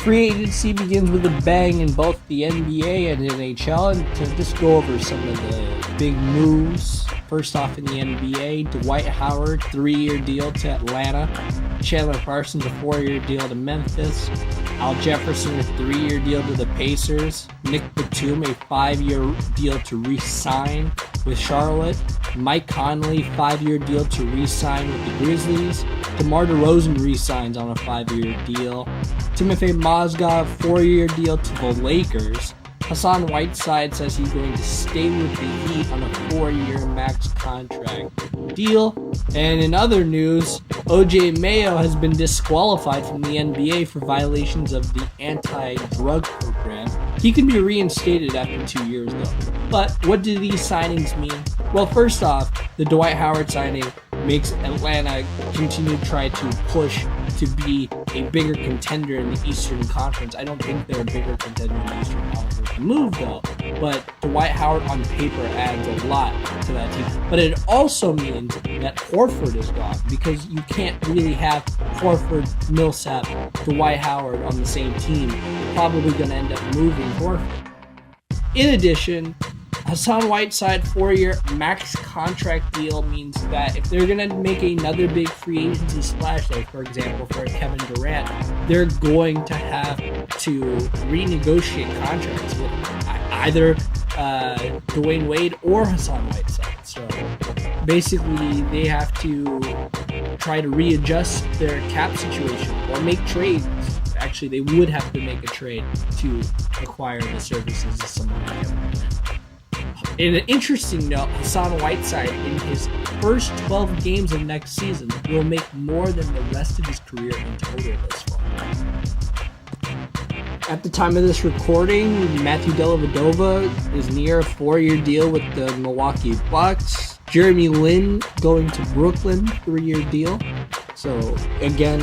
Free agency begins with a bang in both the NBA and NHL, and to just go over some of the big moves. First off, in the NBA, Dwight Howard, 3-year deal to Atlanta. Chandler Parsons, a 4-year deal to Memphis. Al Jefferson, a 3-year deal to the Pacers. Nick Batum, a 5-year deal to re-sign with Charlotte. Mike Conley, 5-year deal to re-sign with the Grizzlies. DeMar DeRozan re-signs on a 5-year deal. Timofey Mozgov, 4-year deal to the Lakers. Hassan Whiteside says he's going to stay with the Heat on a 4-year max contract deal. And in other news, OJ Mayo has been disqualified from the NBA for violations of the anti-drug program. He can be reinstated after 2 years, though. But what do these signings mean? Well, first off, the Dwight Howard signing makes Atlanta continue to try to push to be a bigger contender in the Eastern Conference. I don't think they're a bigger contender in the Eastern Conference with the move, though. But Dwight Howard on paper adds a lot to that team. But it also means that Horford is gone, because you can't really have Horford, Millsap, Dwight Howard on the same team. You're probably going to end up moving Horford. In addition, Hassan Whiteside 4-year max contract deal means that if they're going to make another big free agency splash, like for example for Kevin Durant, they're going to have to renegotiate contracts with either Dwayne Wade or Hassan Whiteside. So basically they have to try to readjust their cap situation or make trades. Actually, they would have to make a trade to acquire the services of someone like Kevin Durant. In an interesting note, Hassan Whiteside, in his first 12 games of next season, will make more than the rest of his career in total thus far. At the time of this recording, Matthew Dellavedova is near a 4-year deal with the Milwaukee Bucks. Jeremy Lin going to Brooklyn, 3-year deal. So, again,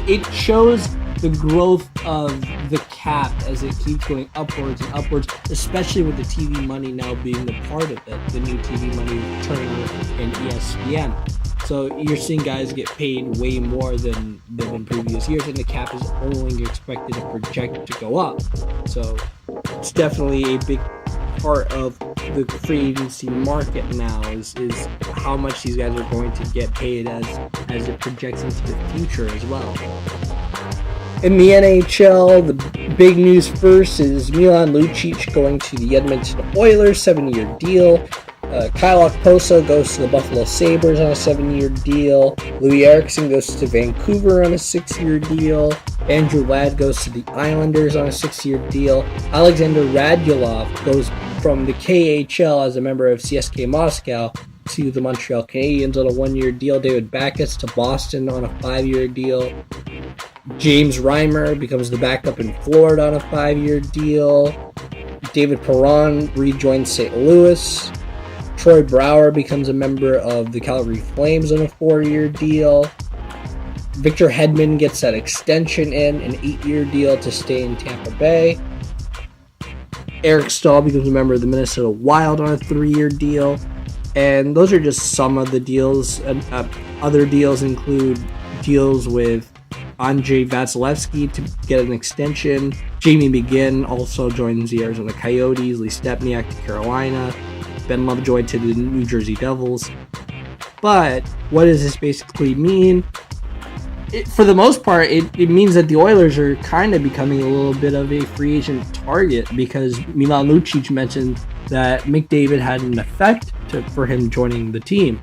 it shows the growth of the cap as it keeps going upwards and upwards, especially with the TV money now being a part of it, the new TV money with Turner and ESPN. So you're seeing guys get paid way more than in previous years, and the cap is only expected to project to go up. So it's definitely a big part of the free agency market now is how much these guys are going to get paid as it projects into the future as well. In the NHL, the big news first is Milan Lucic going to the Edmonton Oilers, 7-year deal. Kyle Okposo goes to the Buffalo Sabres on a 7-year deal. Louis Eriksson goes to Vancouver on a 6-year deal. Andrew Ladd goes to the Islanders on a 6-year deal. Alexander Radulov goes from the KHL as a member of CSKA Moscow to the Montreal Canadiens on a 1-year deal. David Backes to Boston on a 5-year deal. James Reimer becomes the backup in Florida on a 5-year deal. David Perron rejoins St. Louis. Troy Brouwer becomes a member of the Calgary Flames on a 4-year deal. Victor Hedman gets that extension in, an 8-year deal to stay in Tampa Bay. Eric Stahl becomes a member of the Minnesota Wild on a 3-year deal. And those are just some of the deals. Other deals include deals with Andrei Vasilevsky to get an extension. Jamie McGinn also joins the Arizona Coyotes. Lee Stepniak to Carolina. Ben Lovejoy to the New Jersey Devils. But what does this basically mean? For the most part, it means that the Oilers are kind of becoming a little bit of a free agent target, because Milan Lucic mentioned that McDavid had an effect for him joining the team.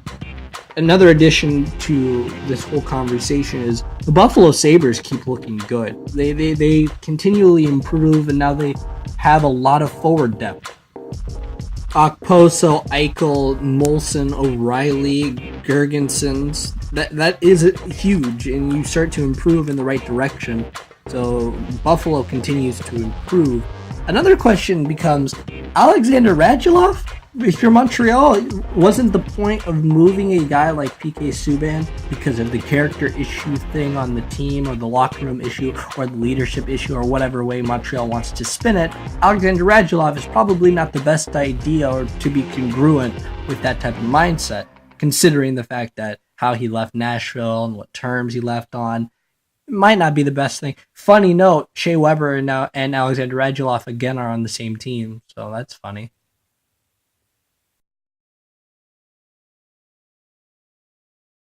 Another addition to this whole conversation is the Buffalo Sabres keep looking good. They continually improve, and now they have a lot of forward depth. Okposo, Eichel, Molson, O'Reilly, Gergensons. That is huge, and you start to improve in the right direction. So Buffalo continues to improve. Another question becomes, Alexander Radulov? If you're Montreal, wasn't the point of moving a guy like PK Subban because of the character issue thing on the team, or the locker room issue, or the leadership issue, or whatever way Montreal wants to spin it? Alexander Radulov is probably not the best idea, or to be congruent with that type of mindset, considering the fact that how he left Nashville and what terms he left on. Might not be the best thing. Funny note: Shea Weber and Alexander Radulov again are on the same team, so that's funny.